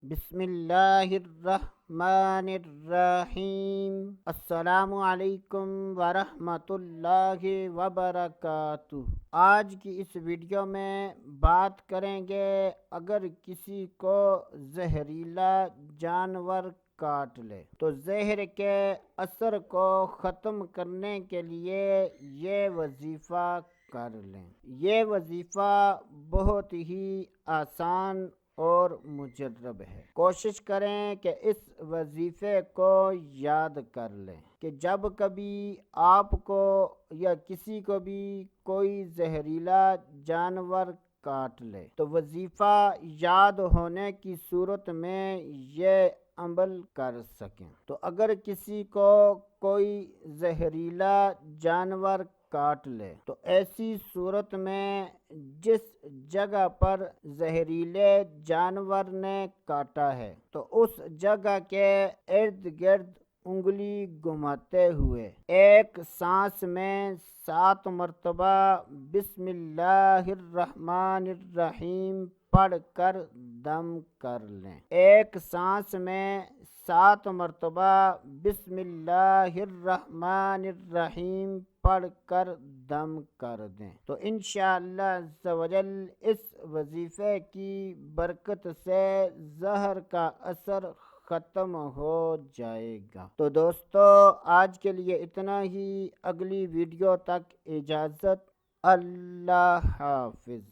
بسم اللہ الرحمن الرحیم۔ السلام علیکم ورحمۃ اللہ وبرکاتہ۔ آج کی اس ویڈیو میں بات کریں گے اگر کسی کو زہریلا جانور کاٹ لے تو زہر کے اثر کو ختم کرنے کے لیے یہ وظیفہ کر لیں۔ یہ وظیفہ بہت ہی آسان اور مجرب ہے۔ کوشش کریں کہ اس وظیفے کو یاد کر لیں کہ جب کبھی آپ کو یا کسی کو بھی کوئی زہریلا جانور کاٹ لے تو وظیفہ یاد ہونے کی صورت میں یہ عمل کر سکیں۔ تو اگر کسی کو کوئی زہریلا جانور کاٹ لے تو ایسی صورت میں جس جگہ پر زہریلے جانور نے کاٹا ہے تو اس جگہ کے ارد گرد انگلی گھماتے ہوئے ایک سانس میں 7 مرتبہ بسم اللہ الرحمن الرحیم پڑھ کر دم کر لیں۔ ایک سانس میں 7 مرتبہ بسم اللہ الرحمن الرحیم پڑھ کر دم کر دیں تو انشاءاللہ عز و جل اس وظیفے کی برکت سے زہر کا اثر ختم ہو جائے گا۔ تو دوستو آج کے لیے اتنا ہی، اگلی ویڈیو تک اجازت، اللہ حافظ۔